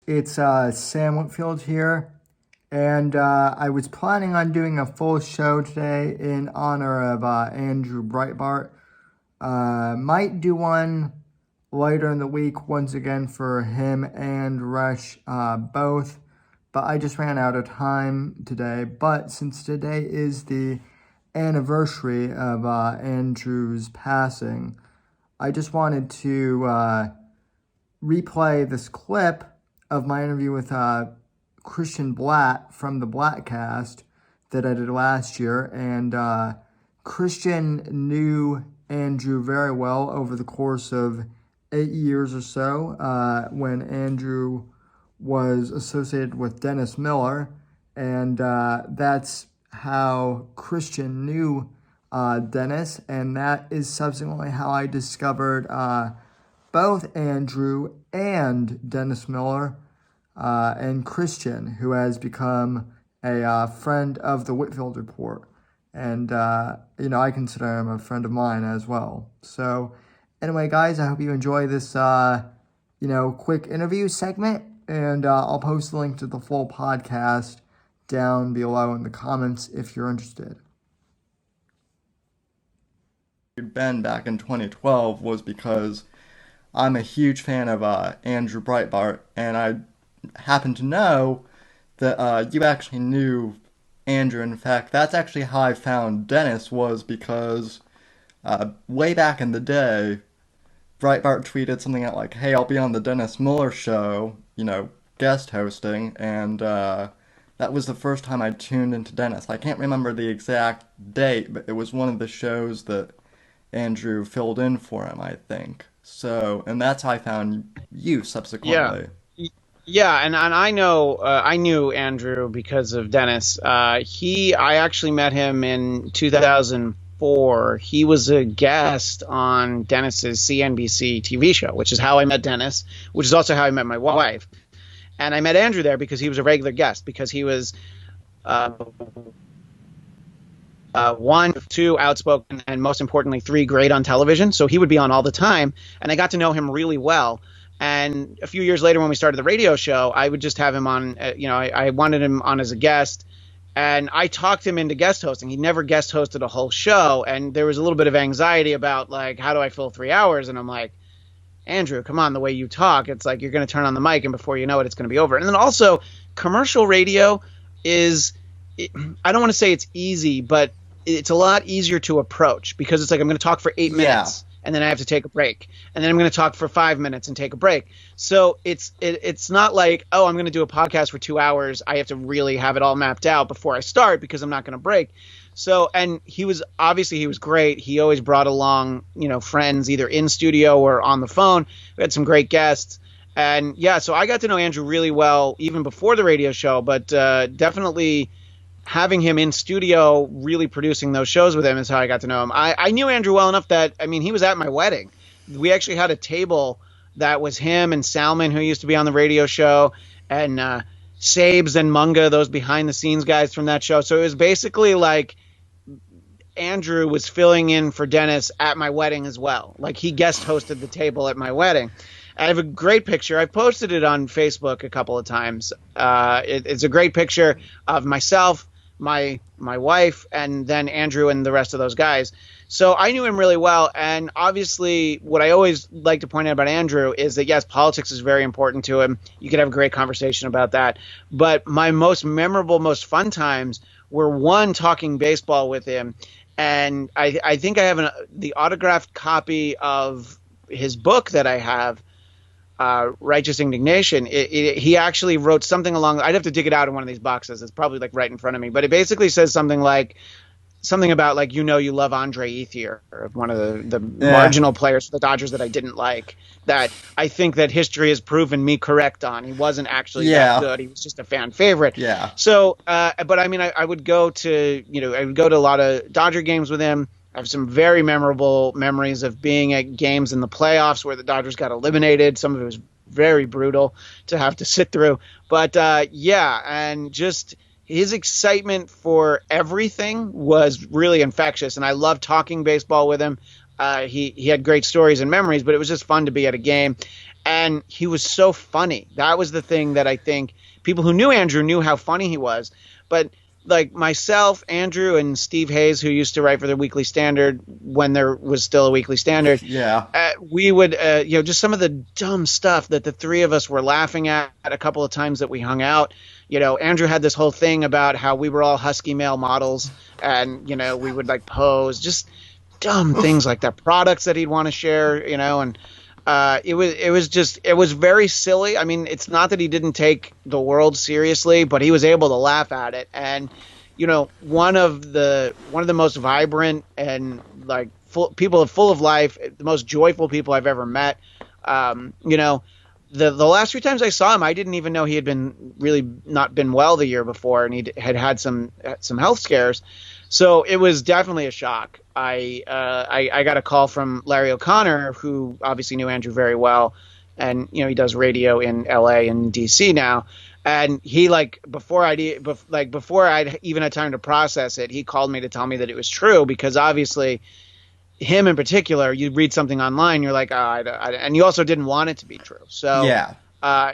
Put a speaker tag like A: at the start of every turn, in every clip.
A: It's Sam Whitfield here, and I was planning on doing a full show today in honor of Andrew Breitbart. Might do one later in the week once again for him and Rush both, but I just ran out of time today. But since today is the anniversary of Andrew's passing, I just wanted to replay this clip of my interview with Christian Bladt from the Blattcast that I did last year. And Christian knew Andrew very well over the course of 8 years or so when Andrew was associated with Dennis Miller. And that's how Christian knew Dennis. And that is subsequently how I discovered both Andrew and Dennis Miller and Christian, who has become a friend of the Whitfield Report. And, I consider him a friend of mine as well. So, anyway, guys, I hope you enjoy this, quick interview segment. And I'll post the link to the full podcast down below in the comments if you're interested. Ben back in 2012 was because I'm a huge fan of Andrew Breitbart, and I happen to know that you actually knew Andrew. In fact, that's actually how I found Dennis, was because way back in the day, Breitbart tweeted something out like, "Hey, I'll be on the Dennis Miller show, guest hosting," and that was the first time I tuned into Dennis. I can't remember the exact date, but it was one of the shows that Andrew filled in for him, I think. So, and that's how I found you subsequently.
B: Yeah, and I know I knew Andrew because of Dennis. I actually met him in 2004. He was a guest on Dennis's CNBC TV show, which is how I met Dennis, which is also how I met my wife. And I met Andrew there because he was a regular guest, because he was one, two, outspoken, and most importantly, three, great on television. So he would be on all the time, and I got to know him really well. And a few years later, when we started the radio show, I would just have him on, I wanted him on as a guest, and I talked him into guest hosting. He never guest hosted a whole show, and there was a little bit of anxiety about, like, how do I fill 3 hours? And I'm like, Andrew, come on, the way you talk, it's like you're going to turn on the mic, and before you know it, it's going to be over. And then also, commercial radio I don't want to say it's easy, but it's a lot easier to approach, because it's like I'm going to talk for 8 minutes. And then I have to take a break. And then I'm going to talk for 5 minutes and take a break. So it's not like, oh, I'm going to do a podcast for 2 hours. I have to really have it all mapped out before I start, because I'm not going to break. So, and he was great. He always brought along, friends either in studio or on the phone. We had some great guests. And yeah, so I got to know Andrew really well even before the radio show, but definitely having him in studio, really producing those shows with him, is how I got to know him. I knew Andrew well enough that, he was at my wedding. We actually had a table that was him and Salman, who used to be on the radio show, and Sabes and Munga, those behind the scenes guys from that show. So it was basically like Andrew was filling in for Dennis at my wedding as well. Like, he guest hosted the table at my wedding. I have a great picture. I've posted it on Facebook a couple of times. It's a great picture of myself, my wife, and then Andrew and the rest of those guys. So I knew him really well. And obviously, what I always like to point out about Andrew is that, yes, politics is very important to him. You could have a great conversation about that. But my most memorable, most fun times were, one, talking baseball with him. And I think I have the autographed copy of his book that I have, Righteous Indignation. He actually wrote something along, I'd have to dig it out in one of these boxes. It's probably like right in front of me, but it basically says something about, like, you love Andre Ethier, one of the marginal players for the Dodgers that I didn't like, that I think that history has proven me correct on. He wasn't actually that good. He was just a fan favorite.
A: Yeah.
B: So, but I would go to, I would go to a lot of Dodger games with him. I have some very memorable memories of being at games in the playoffs where the Dodgers got eliminated. Some of it was very brutal to have to sit through. But, and just his excitement for everything was really infectious. And I loved talking baseball with him. He had great stories and memories, but it was just fun to be at a game. And he was so funny. That was the thing that I think people who knew Andrew knew how funny he was. But like myself, Andrew, and Steve Hayes, who used to write for the Weekly Standard when there was still a Weekly Standard,
A: Yeah.
B: we would, just some of the dumb stuff that the three of us were laughing at a couple of times that we hung out. Andrew had this whole thing about how we were all husky male models, and we would like pose, just dumb things like that, products that he'd want to share, and it was very silly. I mean, it's not that he didn't take the world seriously, but he was able to laugh at it. And one of the most vibrant and like people full of life, the most joyful people I've ever met. The last few times I saw him, I didn't even know he had been really not been well the year before, and he had some health scares. So it was definitely a shock. I got a call from Larry O'Connor, who obviously knew Andrew very well, and he does radio in L.A. and D.C. now. And he before I'd even had time to process it, he called me to tell me that it was true, because obviously him in particular, you read something online, you're like, and you also didn't want it to be true. So
A: Yeah.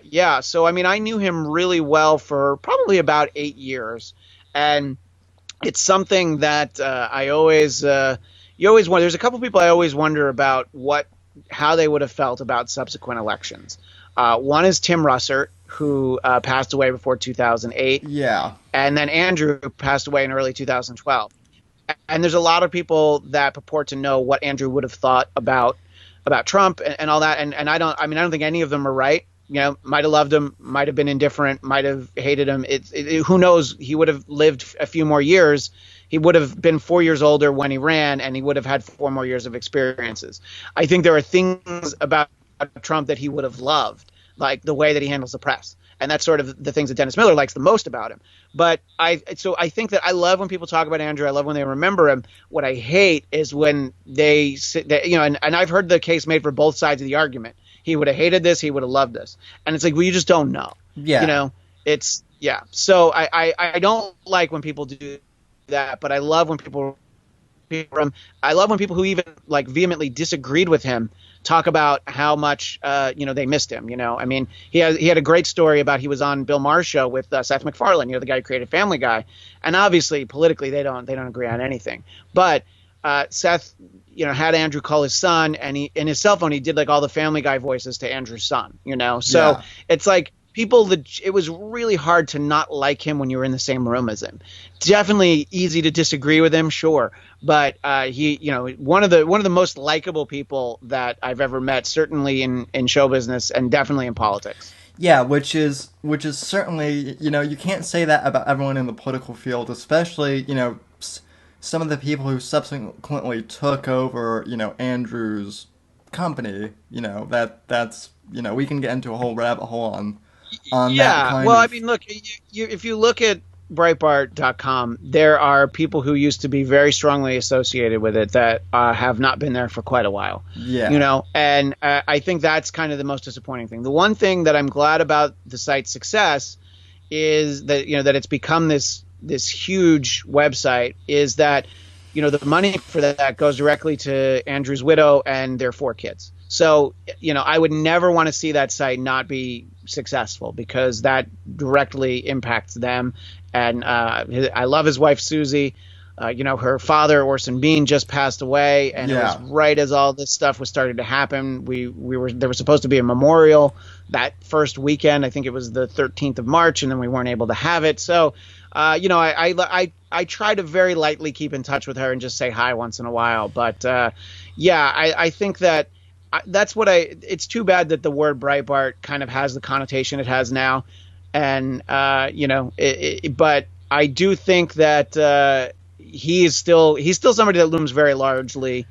B: yeah. So I mean, I knew him really well for probably about 8 years, and it's something that I always you always wonder. There's a couple people I always wonder about how they would have felt about subsequent elections. One is Tim Russert, who passed away before 2008,
A: Yeah.
B: and then Andrew, who passed away in early 2012. And there's a lot of people that purport to know what Andrew would have thought about Trump and all that. And I don't think any of them are right. Might have loved him, might have been indifferent, might have hated him. Who knows? He would have lived a few more years. He would have been 4 years older when he ran, and he would have had 4 more years of experiences. I think there are things about Trump that he would have loved, like the way that he handles the press. And that's sort of the things that Dennis Miller likes the most about him. But I think that I love when people talk about Andrew. I love when they remember him. What I hate is when they sit, and I've heard the case made for both sides of the argument. He would have hated this. He would have loved this. And it's like, well, you just don't know.
A: Yeah.
B: It's, yeah. So I don't like when people do that, but I love when I love when people who even like vehemently disagreed with him talk about how much they missed him. I mean, he had a great story about, he was on Bill Maher's show with Seth MacFarlane, the guy who created Family Guy, and obviously politically they don't agree on anything. But Seth, had Andrew call his son, and he in his cell phone he did like all the Family Guy voices to Andrew's son. So
A: Yeah.
B: it's like it was really hard to not like him when you were in the same room as him. Definitely easy to disagree with him, sure, but he, one of the most likable people that I've ever met, certainly in show business and definitely in politics.
A: Yeah, which is certainly, you can't say that about everyone in the political field, especially, some of the people who subsequently took over, Andrew's company. That's we can get into a whole rabbit hole on that
B: Yeah,
A: kind
B: well, I
A: of.
B: mean, look, if you look at Breitbart.com, there are people who used to be very strongly associated with it that have not been there for quite a while.
A: Yeah.
B: And I think that's kind of the most disappointing thing. The one thing that I'm glad about the site's success is that that it's become this huge website, is that the money for that goes directly to Andrew's widow and their 4 kids. So, I would never want to see that site not be successful, because that directly impacts them. And I love his wife, Susie. Her father, Orson Bean, just passed away, and it
A: Yeah.
B: was right as all this stuff was starting to happen. There was supposed to be a memorial that first weekend. I think it was the 13th of March, and then we weren't able to have it. So, I try to very lightly keep in touch with her and just say hi once in a while. But yeah, I think that that's what it's too bad that the word Breitbart kind of has the connotation it has now. And, but I do think that he's still somebody that looms very largely,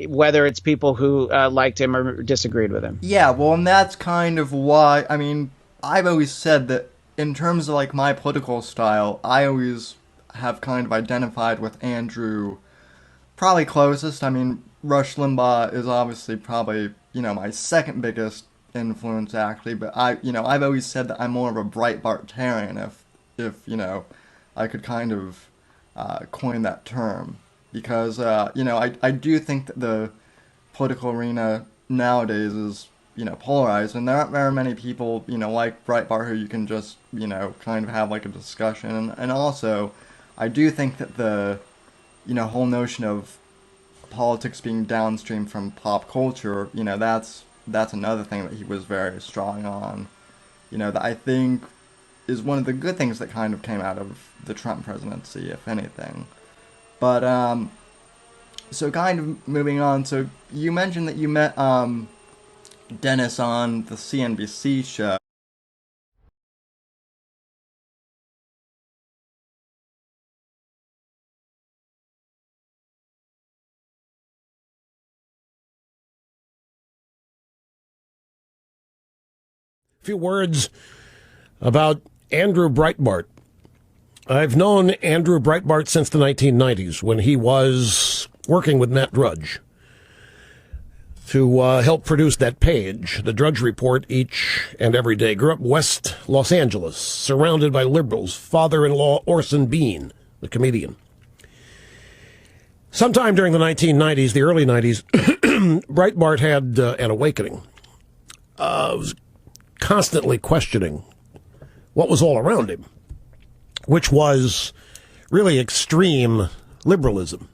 B: whether it's people who liked him or disagreed with him.
A: Yeah, well, and that's kind of why, I mean, I've always said that in terms of like my political style, I always have kind of identified with Andrew probably closest. I mean, Rush Limbaugh is obviously probably, my second biggest influence actually, but I've always said that I'm more of a Breitbartarian if I could kind of coin that term, because I do think that the political arena nowadays is polarized, and there aren't very many people, like Breitbart who you can just, kind of have like a discussion. And also, I do think that the, whole notion of politics being downstream from pop culture, that's another thing that he was very strong on. That I think is one of the good things that kind of came out of the Trump presidency, if anything. But so kind of moving on. So you mentioned that you met Dennis on the CNBC show.
C: A few words about Andrew Breitbart. I've known Andrew Breitbart since the 1990s when he was working with Matt Drudge to help produce that page, the Drudge Report, each and every day. Grew up West Los Angeles, surrounded by liberals. Father-in-law Orson Bean, the comedian. Sometime during the 1990s, the early 90s, Breitbart had an awakening. Was constantly questioning what was all around him, which was really extreme liberalism.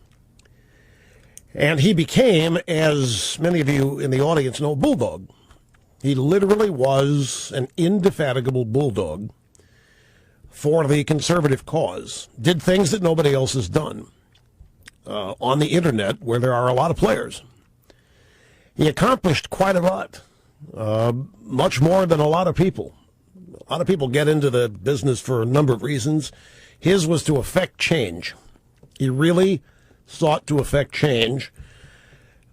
C: And he became, as many of you in the audience know, a bulldog. He literally was an indefatigable bulldog for the conservative cause. Did things that nobody else has done on the internet, where there are a lot of players. He accomplished quite a lot. Much more than a lot of people. A lot of people get into the business for a number of reasons. His was to affect change. He really sought to affect change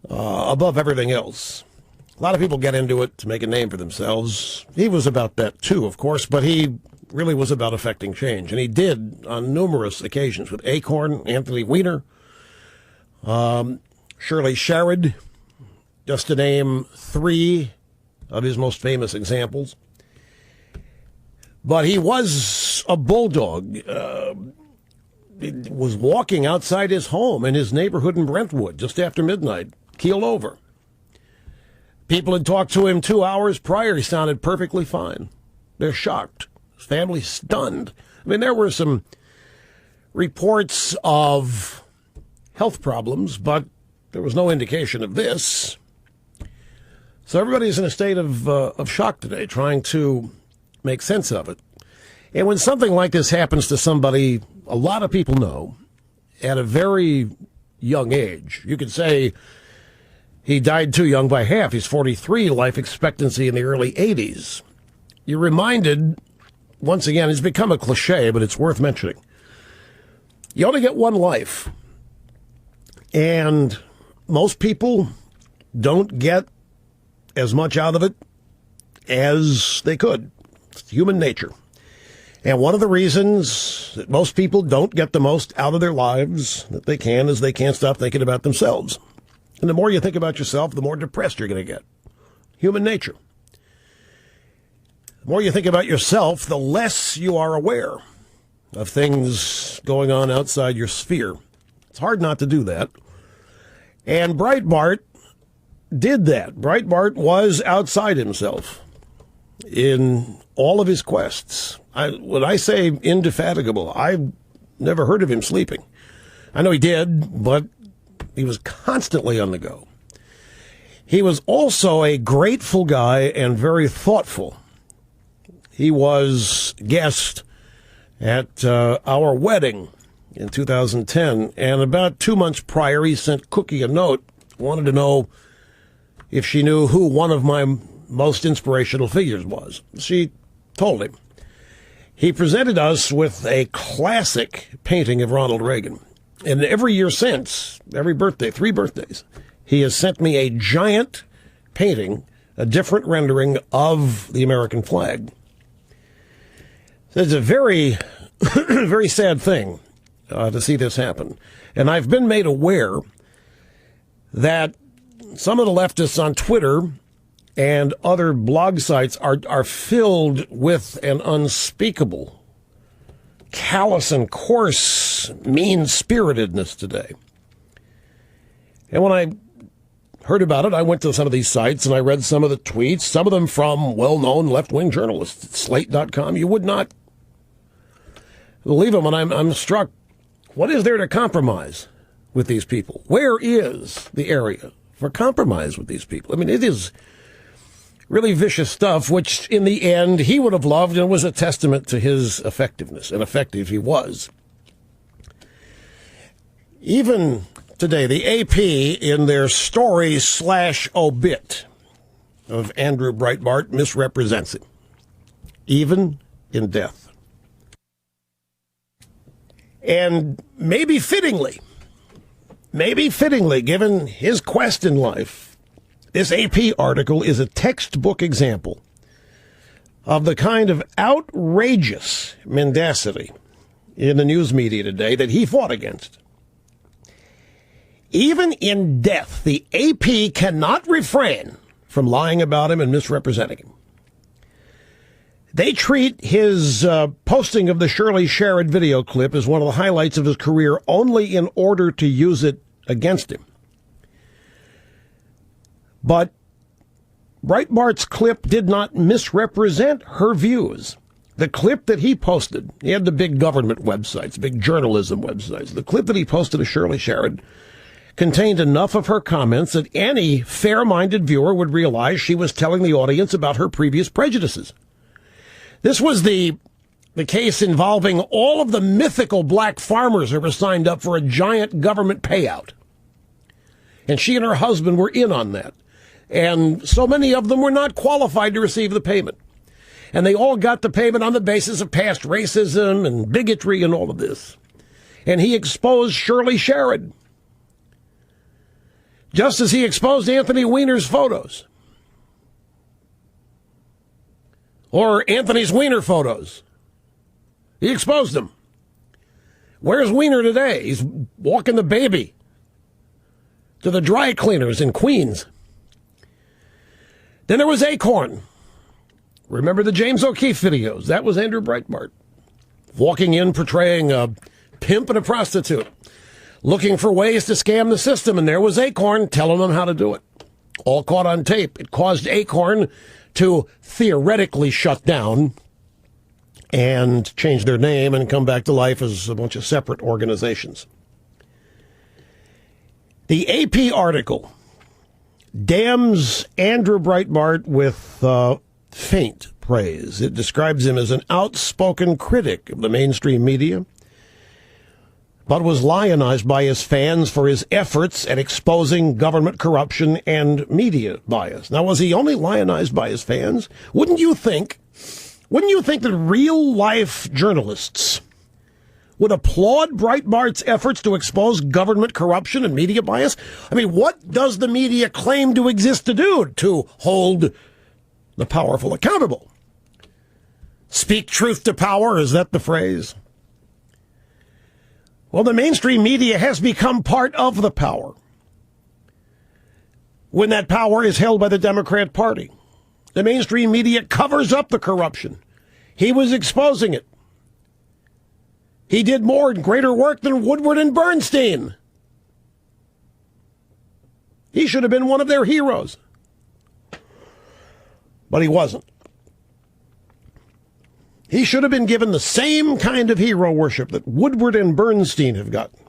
C: above everything else. A lot of people get into it to make a name for themselves. He was about that too, of course, but he really was about affecting change. And he did on numerous occasions with Acorn, Anthony Weiner, Shirley Sherrod, just to name three of his most famous examples. But he was a bulldog. Was walking outside his home in his neighborhood in Brentwood just after midnight, keeled over. People had talked to him 2 hours prior. He sounded perfectly fine. They're shocked. His family stunned. I mean, there were some reports of health problems, but there was no indication of this. So everybody's in a state of shock today, trying to make sense of it. And when something like this happens to somebody a lot of people know at a very young age, you could say he died too young by half. He's 43, life expectancy in the early 80s. You're reminded, once again, it's become a cliche, but it's worth mentioning. You only get one life. And most people don't get as much out of it as they could. It's human nature. And one of the reasons that most people don't get the most out of their lives that they can is they can't stop thinking about themselves. And the more you think about yourself, the more depressed you're going to get. Human nature. The more you think about yourself, the less you are aware of things going on outside your sphere. It's hard not to do that. And Breitbart did that. Breitbart was outside himself in all of his quests. When I say indefatigable, I've never heard of him sleeping. I know he did, but he was constantly on the go. He was also a grateful guy and very thoughtful. He was guest at our wedding in 2010, and about 2 months prior, he sent Cookie a note, wanted to know if she knew who one of my most inspirational figures was. She told him. He presented us with a classic painting of Ronald Reagan. And every year since, every birthday, 3 birthdays, he has sent me a giant painting, a different rendering of the American flag. It's a very, very sad thing to see this happen. And I've been made aware that some of the leftists on Twitter and other blog sites are filled with an unspeakable, callous and coarse mean-spiritedness today. And when I heard about it, I went to some of these sites and I read some of the tweets, some of them from well-known left-wing journalists, Slate.com. You would not believe them, and I'm struck. What is there to compromise with these people? Where is the area for compromise with these people? I mean, it is really vicious stuff, which in the end he would have loved and was a testament to his effectiveness, and effective he was. Even today, the AP, in their story/obit of Andrew Breitbart, misrepresents him, even in death. And maybe fittingly, given his quest in life, this AP article is a textbook example of the kind of outrageous mendacity in the news media today that he fought against. Even in death, the AP cannot refrain from lying about him and misrepresenting him. They treat his posting of the Shirley Sherrod video clip as one of the highlights of his career only in order to use it against him. But Breitbart's clip did not misrepresent her views. The clip that he posted, he had the big government websites, big journalism websites. The clip that he posted of Shirley Sherrod contained enough of her comments that any fair-minded viewer would realize she was telling the audience about her previous prejudices. This was the case involving all of the mythical black farmers who were signed up for a giant government payout. And she and her husband were in on that. And so many of them were not qualified to receive the payment. And they all got the payment on the basis of past racism and bigotry and all of this. And he exposed Shirley Sherrod, just as he exposed Anthony Weiner's photos. Or Anthony's Weiner photos. He exposed them. Where's Weiner today? He's walking the baby to the dry cleaners in Queens. Then there was Acorn. Remember the James O'Keefe videos? That was Andrew Breitbart. Walking in, portraying a pimp and a prostitute, looking for ways to scam the system, and there was Acorn telling them how to do it. All caught on tape. It caused Acorn to theoretically shut down and change their name and come back to life as a bunch of separate organizations. The AP article damns Andrew Breitbart with faint praise. It describes him as an outspoken critic of the mainstream media, but was lionized by his fans for his efforts at exposing government corruption and media bias. Now, was he only lionized by his fans? Wouldn't you think that real-life journalists would applaud Breitbart's efforts to expose government corruption and media bias? I mean, what does the media claim to exist to do? To hold the powerful accountable. Speak truth to power, is that the phrase? Well, the mainstream media has become part of the power when that power is held by the Democrat Party. The mainstream media covers up the corruption. He was exposing it. He did more and greater work than Woodward and Bernstein. He should have been one of their heroes. But he wasn't. He should have been given the same kind of hero worship that Woodward and Bernstein have gotten.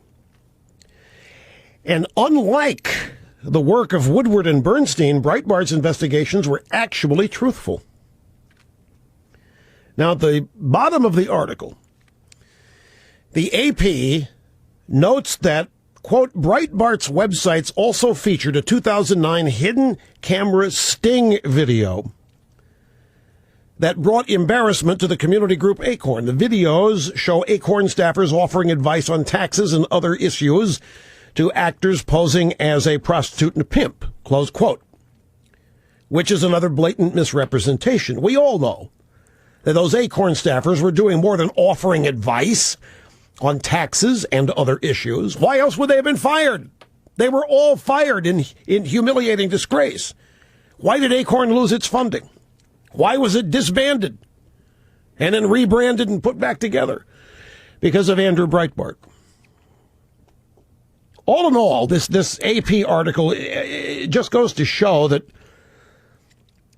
C: And unlike the work of Woodward and Bernstein, Breitbart's investigations were actually truthful. Now, at the bottom of the article, the AP notes that, quote, Breitbart's websites also featured a 2009 hidden camera sting video that brought embarrassment to the community group Acorn. The videos show Acorn staffers offering advice on taxes and other issues to actors posing as a prostitute and a pimp, close quote, which is another blatant misrepresentation. We all know that those Acorn staffers were doing more than offering advice on taxes and other issues. Why else would they have been fired? They were all fired in humiliating disgrace. Why did Acorn lose its funding? Why was it disbanded and then rebranded and put back together? Because of Andrew Breitbart. all in all, this AP article, it just goes to show that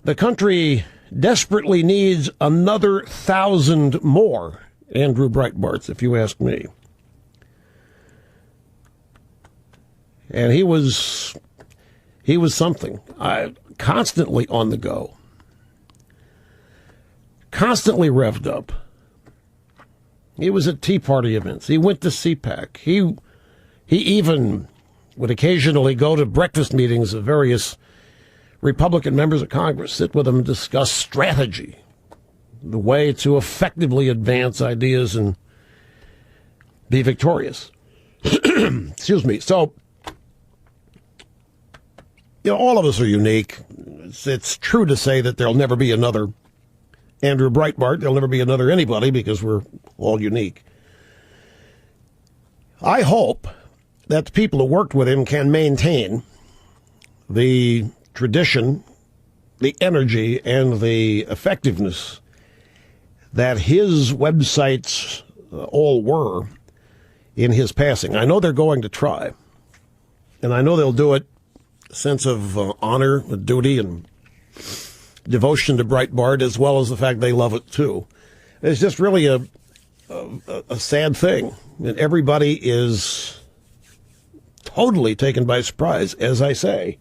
C: the country desperately needs another 1,000 more Andrew Breitbarts, if you ask me. And he was something. Constantly on the go. Constantly revved up. He was at Tea Party events. He went to CPAC. He even would occasionally go to breakfast meetings of various Republican members of Congress, sit with them and discuss strategy, the way to effectively advance ideas and be victorious. Excuse me. So, all of us are unique. It's true to say that there'll never be another Andrew Breitbart. There'll never be another anybody because we're all unique. I hope that the people who worked with him can maintain the tradition, the energy, and the effectiveness that his websites all were in his passing. I know they're going to try, and I know they'll do it a sense of honor, duty, and devotion to Breitbart, as well as the fact they love it too. It's just really a sad thing that everybody is totally taken by surprise. As I say,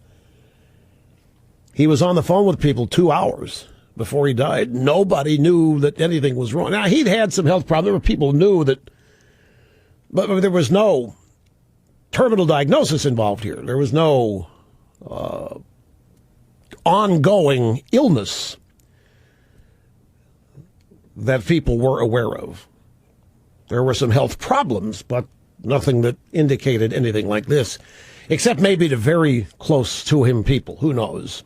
C: he was on the phone with people 2 hours before he died. Nobody knew that anything was wrong. Now, he'd had some health problems. People knew that, but there was no terminal diagnosis involved here. There was no ongoing illness that people were aware of. There were some health problems, but nothing that indicated anything like this, except maybe to very close to him people. Who knows?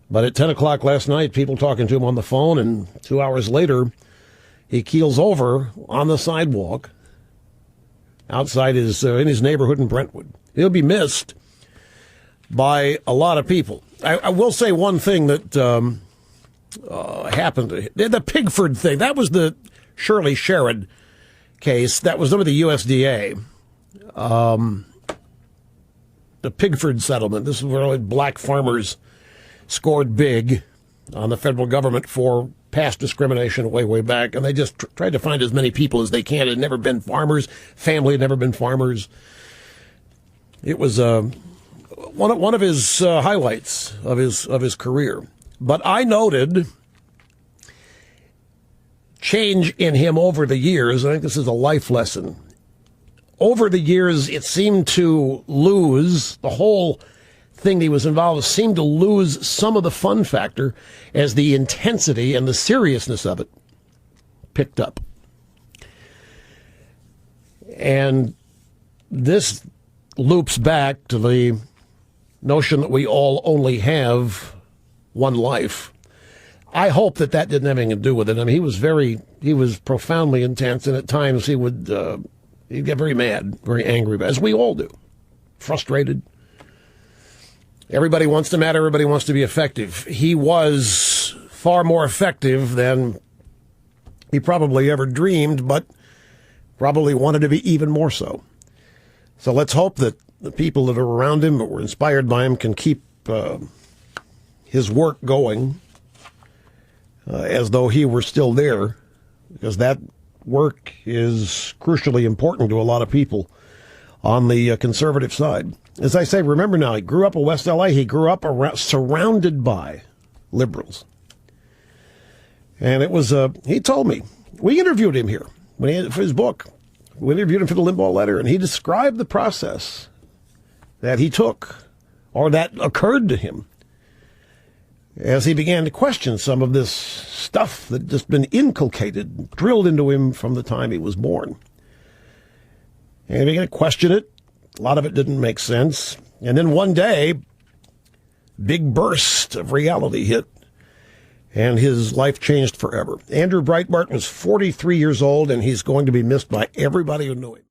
C: But at 10 o'clock last night, people talking to him on the phone, and 2 hours later, he keels over on the sidewalk outside in his neighborhood in Brentwood. He'll be missed by a lot of people. I will say one thing that happened. The Pigford thing, that was the Shirley Sherrod case. That was under the USDA. The Pigford settlement. This is where black farmers scored big on the federal government for past discrimination way back, and they just tried to find as many people as they can. Had never been farmers. Family had never been farmers. It was one of his highlights of his career. But I noted change in him over the years. I think this is a life lesson. Over the years, it seemed to lose the whole thing he was involved with, seemed to lose some of the fun factor as the intensity and the seriousness of it picked up. And this loops back to the notion that we all only have one life. I hope that didn't have anything to do with it. I mean, he was profoundly intense, and at times he'd get very mad, very angry, as we all do, frustrated. Everybody wants to matter. Everybody wants to be effective. He was far more effective than he probably ever dreamed, but probably wanted to be even more so. So let's hope that the people that are around him, that were inspired by him, can keep his work going as though he were still there, because that work is crucially important to a lot of people on the conservative side. As I say, remember now, he grew up in West L.A. He grew up surrounded by liberals. And it was, he told me, we interviewed him here for his book. We interviewed him for the Limbaugh letter, and he described the process that he took, or that occurred to him, as he began to question some of this stuff that had just been inculcated, drilled into him from the time he was born. And he began to question it. A lot of it didn't make sense. And then one day, big burst of reality hit, and his life changed forever. Andrew Breitbart was 43 years old, and he's going to be missed by everybody who knew him.